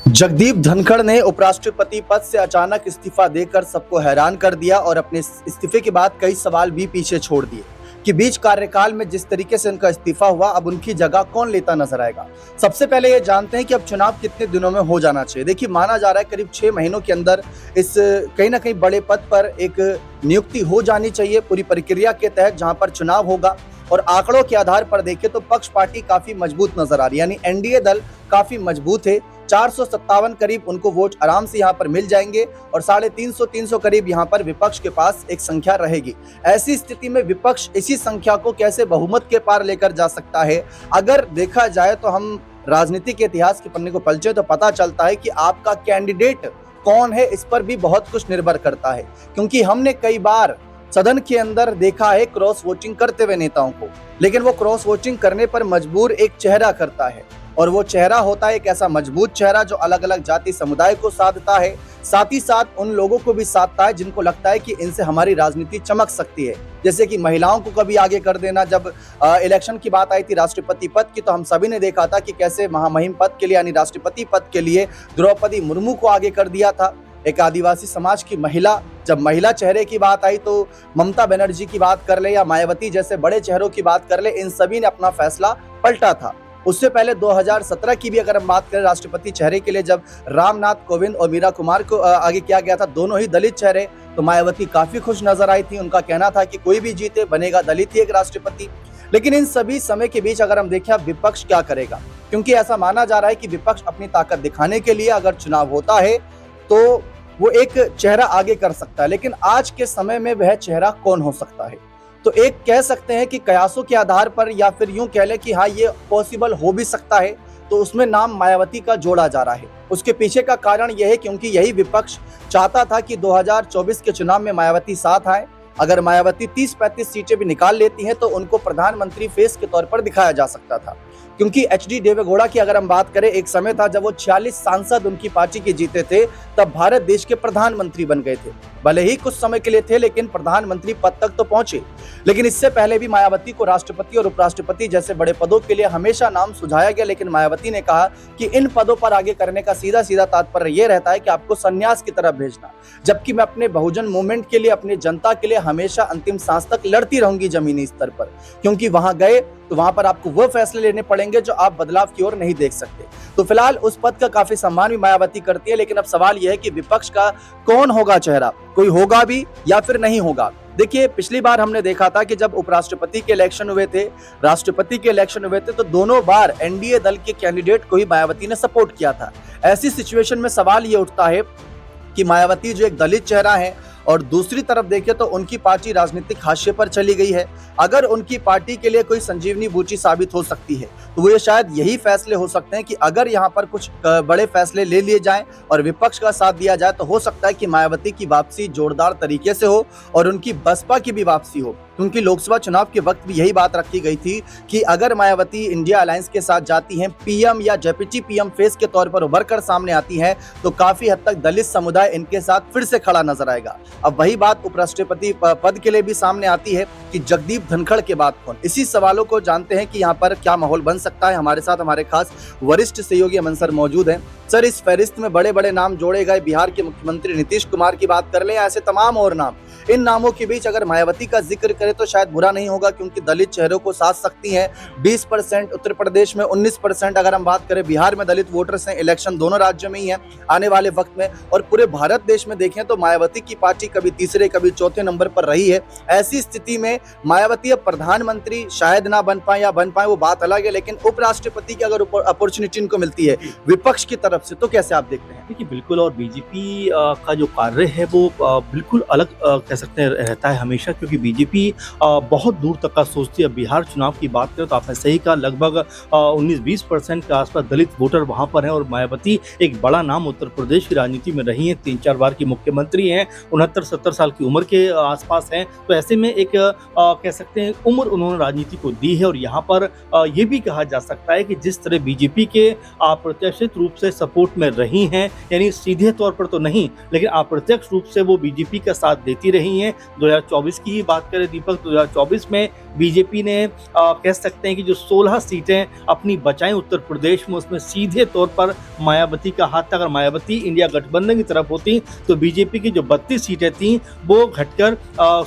जगदीप धनखड़ ने उपराष्ट्रपति पद से अचानक इस्तीफा देकर सबको हैरान कर दिया और अपने इस्तीफे के बाद कई सवाल भी पीछे छोड़ दिए कि बीच कार्यकाल में जिस तरीके से उनका इस्तीफा हुआ, अब उनकी जगह कौन लेता नजर आएगा। सबसे पहले ये जानते हैं कि अब चुनाव कितने दिनों में हो जाना चाहिए। देखिए, माना जा रहा है करीब 6 महीनों के अंदर इस कहीं ना कहीं बड़े पद पर एक नियुक्ति हो जानी चाहिए पूरी प्रक्रिया के तहत, जहां पर चुनाव होगा। और आंकड़ों के आधार पर देखें तो पक्ष पार्टी काफी मजबूत नजर आ रही है, यानी एनडीए दल काफी मजबूत है। 457 करीब उनको वोट आराम से यहाँ पर मिल जाएंगे और 350 करीब यहाँ पर विपक्ष के पास एक संख्या रहेगी। ऐसी स्थिति में विपक्ष इसी संख्या को कैसे बहुमत के पार लेकर जा सकता है? अगर देखा जाए तो हम राजनीति के इतिहास के पन्ने को पलटे तो पता चलता है कि आपका कैंडिडेट कौन है, इस पर भी बहुत कुछ निर्भर करता है। क्योंकि हमने कई बार सदन के अंदर देखा है क्रॉस वोटिंग करते हुए नेताओं को, लेकिन वो क्रॉस वोटिंग करने पर मजबूर एक चेहरा करता है, और वो चेहरा होता है एक ऐसा मजबूत चेहरा जो अलग अलग जाति समुदाय को साधता है, साथ ही साथ उन लोगों को भी साधता है जिनको लगता है कि इनसे हमारी राजनीति चमक सकती है। जैसे कि महिलाओं को कभी आगे कर देना। जब इलेक्शन की बात आई थी राष्ट्रपति पद की, तो हम सभी ने देखा था कि कैसे महामहिम पद के लिए यानी राष्ट्रपति पद के लिए द्रौपदी मुर्मू को आगे कर दिया था, एक आदिवासी समाज की महिला। जब महिला चेहरे की बात आई तो ममता बनर्जी की बात कर ले या मायावती जैसे बड़े चेहरों की बात कर ले, इन सभी ने अपना फैसला पलटा था। उससे पहले 2017 की भी अगर हम बात करें राष्ट्रपति चेहरे के लिए, जब रामनाथ कोविंद और मीरा कुमार को आगे किया गया था, दोनों ही दलित चेहरे, तो मायावती काफी खुश नजर आई थी। उनका कहना था कि कोई भी जीते बनेगा दलित ही एक राष्ट्रपति। लेकिन इन सभी समय के बीच अगर हम देखें विपक्ष क्या करेगा, क्योंकि ऐसा माना जा रहा है कि विपक्ष अपनी ताकत दिखाने के लिए अगर चुनाव होता है तो वो एक चेहरा आगे कर सकता है। लेकिन आज के समय में वह चेहरा कौन हो सकता है? तो एक कह सकते हैं कि कयासों के आधार पर, या फिर यूं कह लें कि हाँ ये पॉसिबल हो भी सकता है, तो उसमें नाम मायावती का जोड़ा जा रहा है। उसके पीछे का कारण यह है क्योंकि यही विपक्ष चाहता था कि 2024 के चुनाव में मायावती साथ आए। अगर मायावती 30-35 सीटें भी निकाल लेती हैं तो उनको प्रधानमंत्री फेस के तौर पर दिखाया जा सकता था। क्योंकि एचडी देवेगौड़ा की अगर हम बात करें, एक समय था जब वो 46 सांसद उनकी पार्टी के जीते थे, तब भारत देश के प्रधानमंत्री बन गए थे। भले ही कुछ समय के लिए थे, लेकिन प्रधानमंत्री पद तक तो पहुंचे। लेकिन इससे पहले भी मायावती को राष्ट्रपति और उपराष्ट्रपति जैसे बड़े पदों के लिए हमेशा नाम सुझाया गया, लेकिन मायावती ने कहा कि इन पदों पर आगे करने का सीधा सीधा तात्पर्य यह रहता है कि आपको संन्यास की तरफ भेजना, जबकि मैं अपने बहुजन मूवमेंट के लिए, अपनी जनता के लिए हमेशा अंतिम सांस तक लड़ती रहूंगी जमीनी स्तर पर। क्योंकि वहां गए तो वहां पर आपको वो फैसले लेने पड़ेंगे जो आप बदलाव की ओर नहीं देख सकते। तो फिलहाल उस पद का काफी सम्मान भी मायावती करती है, लेकिन अब सवाल यह है कि विपक्ष का कौन होगा चेहरा, कोई होगा भी या फिर नहीं होगा। देखिए, पिछली बार हमने देखा था कि जब उपराष्ट्रपति के इलेक्शन हुए थे, राष्ट्रपति के इलेक्शन हुए थे, तो दोनों बार एनडीए दल के कैंडिडेट को ही मायावती ने सपोर्ट किया था। ऐसी सिचुएशन में सवाल ये उठता है कि मायावती जो एक दलित चेहरा है और दूसरी तरफ देखें तो उनकी पार्टी राजनीतिक हाशिए पर चली गई है, अगर उनकी पार्टी के लिए कोई संजीवनी बूटी साबित हो सकती है तो वो ये शायद यही फैसले हो सकते हैं कि अगर यहाँ पर कुछ बड़े फैसले ले लिए जाएं और विपक्ष का साथ दिया जाए तो हो सकता है कि मायावती की वापसी जोरदार तरीके से हो और उनकी बसपा की भी वापसी हो। क्योंकि लोकसभा चुनाव के वक्त भी यही बात रखी गई थी कि अगर मायावती इंडिया अलायंस के साथ जाती हैं, पीएम या डेप्यूटी पीएम फेस के तौर पर उभर कर सामने आती हैं, तो काफी हद तक दलित समुदाय इनके साथ फिर से खड़ा नजर आएगा। अब वही बात उपराष्ट्रपति पद के लिए भी सामने आती है कि जगदीप धनखड़ के बाद कौन। इसी सवालों को जानते हैं कि यहाँ पर क्या माहौल बन सकता है। हमारे साथ हमारे खास वरिष्ठ सहयोगी अमन सर मौजूद हैं। सर, इस फहरिस्त में बड़े बड़े नाम जोड़े गए। बिहार के मुख्यमंत्री नीतीश कुमार की बात कर ले, ऐसे तमाम और नाम। इन नामों के बीच अगर मायावती का जिक्र करें तो शायद बुरा नहीं होगा, क्योंकि दलित चेहरों को साथ सकती हैं। 20%, उत्तर प्रदेश में 19% अगर हम बात करें, बिहार में दलित वोटर्स हैं। इलेक्शन दोनों राज्यों में ही है आने वाले वक्त में, और पूरे भारत देश में देखें तो मायावती की पार्टी कभी तीसरे कभी चौथे नंबर पर रही है। ऐसी स्थिति में मायावती अब प्रधानमंत्री शायद ना बन पाए या बन पाए वो बात अलग है, लेकिन उपराष्ट्रपति की अगर अपॉर्चुनिटी इनको मिलती है विपक्ष की तरफ से तो कैसे आप देखते हैं? देखिए, बिल्कुल। और बीजेपी का जो कार्य है वो बिल्कुल अलग कह सकते हैं रहता है हमेशा, क्योंकि बीजेपी बहुत दूर तक का सोचती है। बिहार चुनाव की बात करें तो आपने सही कहा, लगभग 19-20% के आसपास दलित वोटर वहां पर हैं। और मायावती एक बड़ा नाम उत्तर प्रदेश की राजनीति में रही हैं, 3-4 बार की मुख्यमंत्री हैं, 69-70 साल की उम्र के आसपास हैं। तो ऐसे में एक कह सकते हैं उम्र उन्होंने राजनीति को दी है। और यहाँ पर ये भी कहा जा सकता है कि जिस तरह बीजेपी के अप्रत्याशित रूप से सपोर्ट में रही हैं, यानी सीधे तौर पर तो नहीं लेकिन अप्रत्यक्ष रूप से वो बीजेपी का साथ देती रही हैं। 2024 की ही बात करें दीपक 2024 में बीजेपी ने कह सकते हैं कि जो 16 सीटें अपनी बचाई उत्तर प्रदेश में, उसमें सीधे तौर पर मायावती का हाथ था। अगर मायावती इंडिया गठबंधन की तरफ होती तो बीजेपी की जो 32 सीटें थीं वो घटकर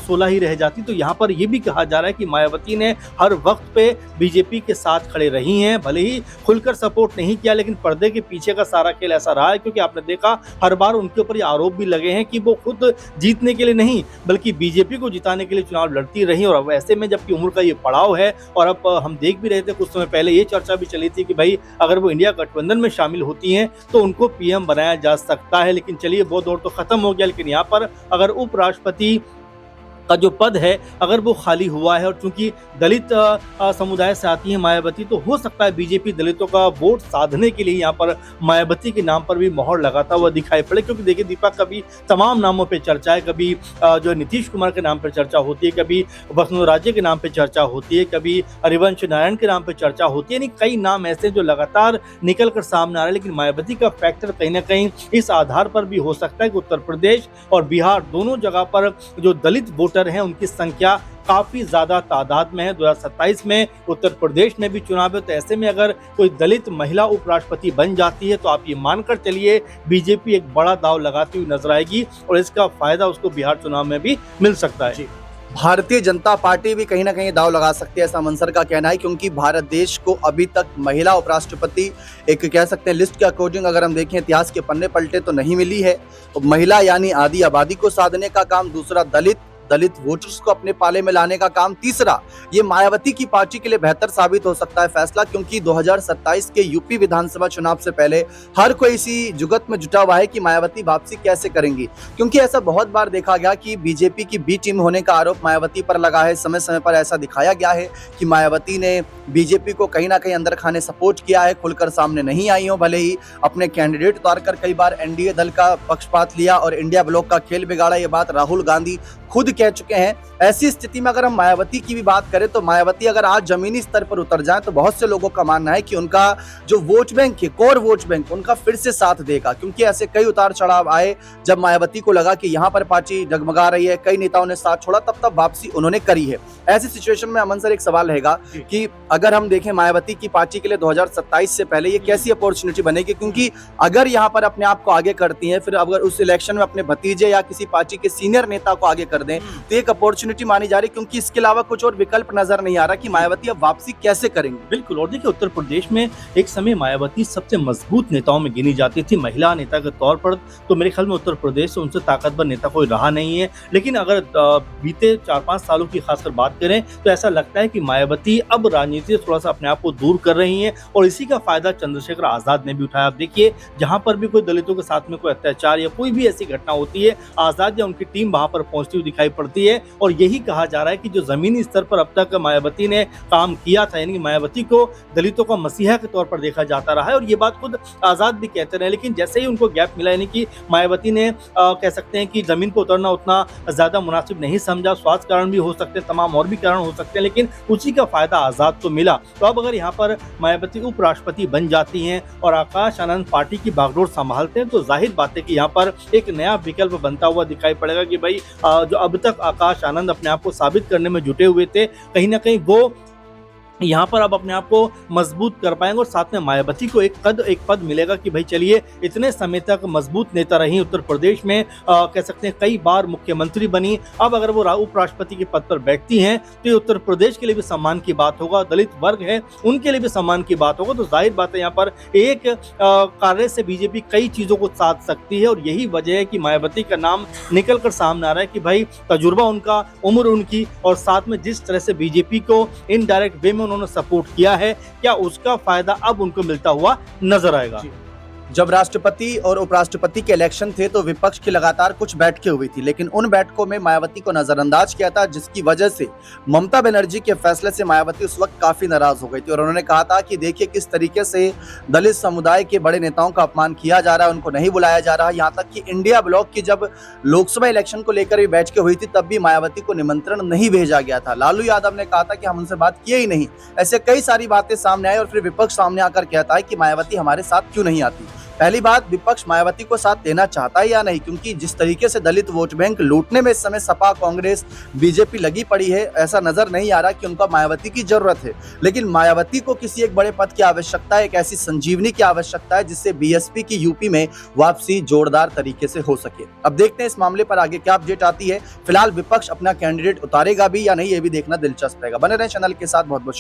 16 ही रह जाती। तो यहाँ पर ये भी कहा जा रहा है कि मायावती ने हर वक्त पे बीजेपी के साथ खड़े रही हैं, भले ही खुलकर सपोर्ट नहीं किया, लेकिन पर्दे के पीछे का सारा खेल ऐसा रहा है, क्योंकि आपने देखा हर बार उनके ऊपर ये आरोप भी लगे हैं कि वो खुद जीतने के लिए नहीं बल्कि बीजेपी को जिताने के लिए चुनाव लड़ती रही। और अब ऐसे में जबकि उम्र का ये पड़ाव है, और अब हम देख भी रहे थे कुछ समय पहले ये चर्चा भी चली थी कि भाई अगर वो इंडिया गठबंधन में शामिल होती हैं तो उनको पीएम बनाया जा सकता है। लेकिन चलिए वो दौर तो खत्म हो गया, लेकिन यहाँ पर अगर उपराष्ट्रपति का जो पद है अगर वो खाली हुआ है, और चूंकि दलित समुदाय से आती है मायावती, तो हो सकता है बीजेपी दलितों का वोट साधने के लिए यहाँ पर मायावती के नाम पर भी मोहर लगाता हुआ दिखाई पड़े। क्योंकि देखिए दीपक, कभी तमाम नामों पे चर्चा है, कभी जो नीतीश कुमार के नाम पर चर्चा होती है, कभी वसुंधरा राजे के नाम पर चर्चा होती है, कभी हरिवंश नारायण के नाम पर चर्चा होती है, यानी कई नाम ऐसे जो लगातार निकल कर सामने आ रहे हैं। लेकिन मायावती का फैक्टर कहीं ना कहीं इस आधार पर भी हो सकता है कि उत्तर प्रदेश और बिहार दोनों जगह पर जो दलित वोटर हैं उनकी संख्या काफी ज्यादा तादाद में है। 2027 में उत्तर प्रदेश में भी चुनाव है, तो ऐसे में अगर कोई दलित महिला उपराष्ट्रपति बन जाती है तो आप ये मानकर चलिए बीजेपी एक बड़ा दांव लगाती हुई नजर आएगी, और इसका फायदा उसको बिहार चुनाव में भी मिल सकता है। भारतीय जनता पार्टी भी कहीं ना कहीं दाव लगा सकती है, ऐसा मंसर का कहना है, क्योंकि भारत देश को अभी तक महिला उपराष्ट्रपति एक कह सकते हैं लिस्ट के अकॉर्डिंग अगर हम देखें इतिहास के पन्ने पलटे तो नहीं मिली है। महिला यानी आधी आबादी को साधने का काम, दूसरा दलित वोटर्स को अपने पाले में लाने का काम, तीसरा ये मायावती की पार्टी के लिए बेहतर साबित हो सकता है फैसला, क्योंकि 2027 के यूपी विधानसभा चुनाव से पहले हर कोई इसी जुगत में जुटा हुआ है कि मायावती वापसी कैसे करेंगी। क्योंकि ऐसा बहुत बार देखा गया कि बीजेपी की बी टीम होने का आरोप मायावती पर लगा है। समय समय पर ऐसा दिखाया गया है कि मायावती ने बीजेपी को कहीं ना कहीं अंदर खाने सपोर्ट किया है, खुलकर सामने नहीं आई हो, भले ही अपने कैंडिडेट उतारकर कई बार एनडीए दल का पक्षपात लिया और इंडिया ब्लॉक का खेल बिगाड़ा। ये बात राहुल गांधी खुद कह चुके हैं। ऐसी स्थिति में अगर हम मायावती की भी बात करें तो मायावती अगर आज जमीनी स्तर पर उतर जाए तो बहुत से लोगों का मानना है कि उनका जो वोट बैंक है, कोर वोट बैंक, उनका फिर से साथ देगा। क्योंकि ऐसे कई उतार चढ़ाव आए जब मायावती को लगा कि यहाँ पर पार्टी डगमगा रही है, कई नेताओं ने साथ छोड़ा, तब वापसी उन्होंने करी है। ऐसी सिचुएशन में अमन सर एक सवाल रहेगा कि अगर हम देखें मायावती की पार्टी के लिए 2027 से पहले ये कैसी अपॉर्चुनिटी बनेगी, क्योंकि अगर यहाँ पर अपने आप को आगे करती हैं, फिर अगर उस इलेक्शन में अपने भतीजे या किसी पार्टी के सीनियर नेता को आगे कर दें तो एक अपॉर्चुनिटी मानी जा रही, क्योंकि इसके अलावा कुछ और विकल्प नजर नहीं आ रहा कि मायावती अब वापसी कैसे करेंगे। बिल्कुल, और देखिए उत्तर प्रदेश में एक समय मायावती सबसे मजबूत नेताओं में गिनी जाती थी महिला नेता के तौर पर, तो मेरे ख्याल में उत्तर प्रदेश से उनसे ताकतवर नेता कोई रहा नहीं है। लेकिन अगर बीते 4-5 सालों की खासकर बात करें तो ऐसा लगता है कि मायावती अब राजनीति से थोड़ा सा अपने आप को दूर कर रही हैं, और इसी का फायदा चंद्रशेखर आजाद ने भी उठाया। आप देखिए जहां पर भी कोई दलितों के साथ में कोई अत्याचार या कोई भी ऐसी घटना होती है, आजाद या उनकी टीम वहां पर पहुंचती हुई दिखाई पड़ती है। और यही कहा जा रहा है कि जो जमीनी स्तर पर अब तक मायावती ने काम किया था, यानी मायावती को दलितों का मसीहा के तौर पर देखा जाता रहा है, और ये बात खुद आजाद भी कहते रहे। लेकिन जैसे ही उनको गैप मिला, यानी कि मायावती ने कह सकते हैं कि जमीन पर उतरना उतना ज्यादा मुनासिब नहीं समझा, स्वास्थ्य कारण भी हो सकते हैं, तमाम और भी कारण हो सकते हैं, लेकिन उसी का फायदा आजाद को मिला। तो अब अगर यहाँ पर मायावती उपराष्ट्रपति बन जाती हैं और आकाश आनंद पार्टी की बागडोर संभालते हैं, तो जाहिर बात है कि यहाँ पर एक नया विकल्प बनता हुआ दिखाई पड़ेगा कि भाई जो अब तक आकाश आनंद अपने आप को साबित करने में जुटे हुए थे, कहीं ना कहीं वो यहाँ पर अब अपने आप को मजबूत कर पाएंगे, और साथ में मायावती को एक पद मिलेगा कि भाई चलिए इतने समय तक मजबूत नेता रही उत्तर प्रदेश में, कह सकते हैं कई बार मुख्यमंत्री बनी, अब अगर वो उपराष्ट्रपति के पद पर बैठती हैं तो ये उत्तर प्रदेश के लिए भी सम्मान की बात होगा, दलित वर्ग है उनके लिए भी सम्मान की बात होगा। तो जाहिर बात है यहाँ पर एक कार्य से बीजेपी कई चीजों को साध सकती है, और यही वजह है कि मायावती का नाम निकल कर सामने आ रहा है कि भाई तजुर्बा उनका, उम्र उनकी, और साथ में जिस तरह से बीजेपी को इनडायरेक्ट वे में उन्होंने सपोर्ट किया है, क्या उसका फायदा अब उनको मिलता हुआ नजर आएगा। जब राष्ट्रपति और उपराष्ट्रपति के इलेक्शन थे तो विपक्ष की लगातार कुछ बैठकें हुई थी, लेकिन उन बैठकों में मायावती को नजरअंदाज किया था, जिसकी वजह से ममता बनर्जी के फैसले से मायावती उस वक्त काफी नाराज हो गई थी। और उन्होंने कहा था कि देखिए किस तरीके से दलित समुदाय के बड़े नेताओं का अपमान किया जा रहा है, उनको नहीं बुलाया जा रहा। यहाँ तक कि इंडिया ब्लॉक की जब लोकसभा इलेक्शन को लेकर भी बैठकें हुई थी तब भी मायावती को निमंत्रण नहीं भेजा गया था। लालू यादव ने कहा था कि हम उनसे बात किए ही नहीं। ऐसे कई सारी बातें सामने आई और फिर विपक्ष सामने आकर कहता है कि मायावती हमारे साथ क्यों नहीं आती। पहली बात, विपक्ष मायावती को साथ देना चाहता है या नहीं, क्योंकि जिस तरीके से दलित वोट बैंक लूटने में इस समय सपा, कांग्रेस, बीजेपी लगी पड़ी है, ऐसा नजर नहीं आ रहा कि उनका मायावती की जरूरत है। लेकिन मायावती को किसी एक बड़े पद की आवश्यकता है, एक ऐसी संजीवनी की आवश्यकता है जिससे बीएसपी की यूपी में वापसी जोरदार तरीके से हो सके। अब देखते हैं इस मामले पर आगे क्या अपडेट आती है। फिलहाल विपक्ष अपना कैंडिडेट उतारेगा भी या नहीं, ये भी देखना दिलचस्प रहेगा। बने रहें चैनल के साथ। बहुत बहुत